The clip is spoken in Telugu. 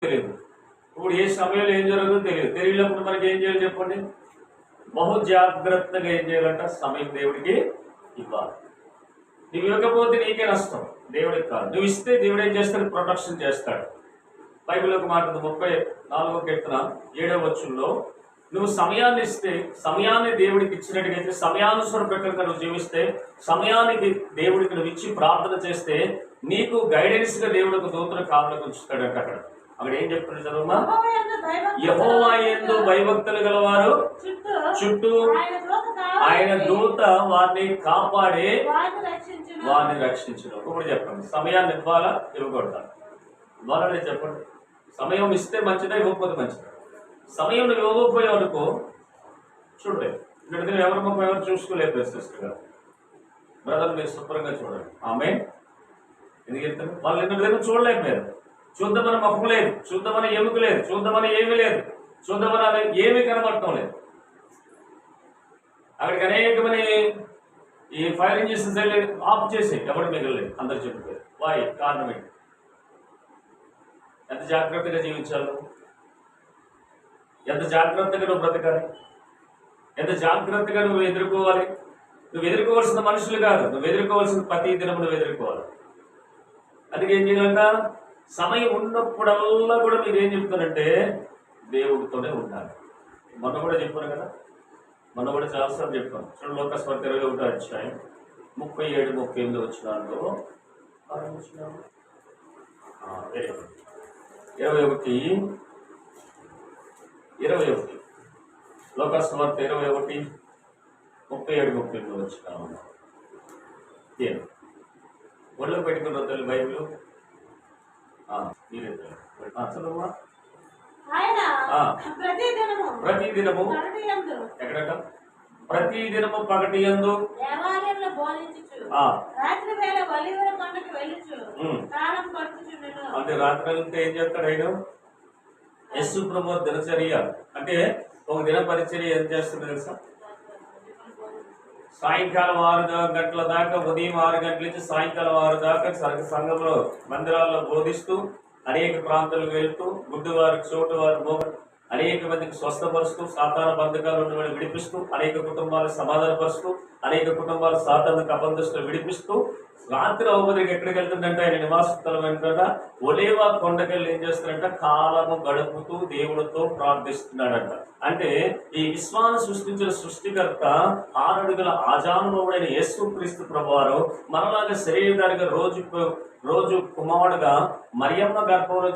తెలియదు. ఇప్పుడు ఏ సమయంలో ఏం జరుగుతుందో తెలియదు. తెలియనప్పుడు మనకి ఏం చేయాలి చెప్పండి? బహు జాగ్రత్తగా ఏం చేయాలంట? సమయం దేవుడికి ఇవ్వాలి. నువ్వు ఇవ్వకపోతే నీకే నష్టం, దేవుడికి కాదు. నువ్వు ఇస్తే దేవుడు ఏం చేస్తాడు? ప్రొటెక్షన్ చేస్తాడు. బైబిల్ ఒక మాట 34వ కీర్తన 7వ వచనంలో, నువ్వు సమయాన్ని ఇస్తే, సమయాన్ని దేవుడికి ఇచ్చినట్టుగైతే, సమయానుసార ప్రకారంగా నువ్వు జీవిస్తే, సమయానికి దేవుడికి నువ్వు ఇచ్చి ప్రార్థన చేస్తే, నీకు గైడెన్స్ గా దేవుడు ఒక దూతను కాపులకు ఉంచుతాడంట. అక్కడ ఏం చెప్తున్నారు చదువుమా? యెహోవా యందు భయభక్తులు గలవారు చుట్టూ ఆయన దూత వారిని కాపాడి వారిని రక్షించడం. ఇప్పుడు చెప్పండి, సమయాన్ని ఇవ్వాలా ఇవ్వకూడదా? ఇవ్వాలని చెప్పండి. సమయం ఇస్తే మంచిదా, ఇవ్వకపోతే మంచిదా? సమయం నువ్వు ఇవ్వకపోయావు అనుకో, చూడలేదు. ఇక్కడ ఎవరి ముఖం ఎవరు చూసుకోలేదు. ప్రశ్నిస్తుగా బ్రదర్ మీరు శుభ్రంగా చూడండి. ఆమె ఎందుకు చెప్తారు? వాళ్ళు ఇంటి దగ్గర చూడలేదు. మీరు చూద్దామని ముఖం లేదు, చూద్దామని ఎముక లేదు, చూద్దామని ఏమీ లేదు, చూద్దామని ఏమీ కనబడటం లేదు. అక్కడికి అనేకమని ఈ ఫైర్ ఇంజిన్స్ వెళ్ళి ఆఫ్ చేసి ఎవరు మిగలలేదు. అందరు చెప్పారు వాయ్ కారణం ఏంటి? ఎంత జాగ్రత్తగా జీవించాలి, ఎంత జాగ్రత్తగా నువ్వు బ్రతకాలి, ఎంత జాగ్రత్తగా నువ్వు ఎదుర్కోవాలి. నువ్వు ఎదుర్కోవాల్సిన మనుషులు కాదు, నువ్వు ఎదుర్కోవాల్సిన ప్రతి దినం నువ్వు ఎదుర్కోవాలి. అందుకే ఏం చేయాలంట? సమయం ఉన్నప్పుడల్లా కూడా మీరు ఏం చెప్తారంటే దేవుడితోనే ఉండాలి. మొన్న కూడా చెప్పాను కదా, మొన్న కూడా చాలాసార్లు చెప్పాను. చూడండి, లోకస్వార్త 21వ అధ్యాయం 37-38 వచనాల్లో 21 లోకస్వార్త 21:37-38 వచనాలు. ఒళ్ళో పెట్టుకున్న తల్లి బైబిల్ మీరే చదువు. ప్రతిదినము ఎక్కడట? ప్రతిదినము పగటి యందు అంటే రాత్రి వెళ్తే ఏం చేస్తాడు ఆయన? యేసు ప్రభు దినచర్య అంటే ఒక దిన పరిచర్య ఏం చేస్తుంది తెలుసా? సాయంకాలం 6 గంటల దాకా, ఉదయం 6 గంటల నుంచి సాయంకాలం 6 దాకా సంఘంలో మందిరాల్లో బోధిస్తూ, అనేక ప్రాంతాలకు వెళ్తూ, గుడ్డివారికి చోటువారు అనేక మందికి స్వస్థపరుస్తూ, సాతాన బంధకాలు ఉన్న వాళ్ళు విడిపిస్తూ, అనేక కుటుంబాలు సమాధానపరుస్తూ, అనేక కుటుంబాలు సాతానికి అబంధస్తులు విడిపిస్తూ, రాత్రి అవబదికి ఎక్కడికి వెళ్తుందంటే ఆయన నివాస స్థలం ఏంటంట ఒలేవా కొండకెళ్ళి ఏం చేస్తాడంట? కాలము గడుపుతూ దేవుడితో ప్రార్థిస్తున్నాడంట. అంటే ఈ విశ్వాన్ని సృష్టించిన సృష్టికర్త 6 అడుగుల ఆజానుభవుడైన యేసుక్రీస్తు ప్రభువారు మనలాగా శరీరధారిగా రోజు కుమారుడుగా మరియమ్మ గర్భంలో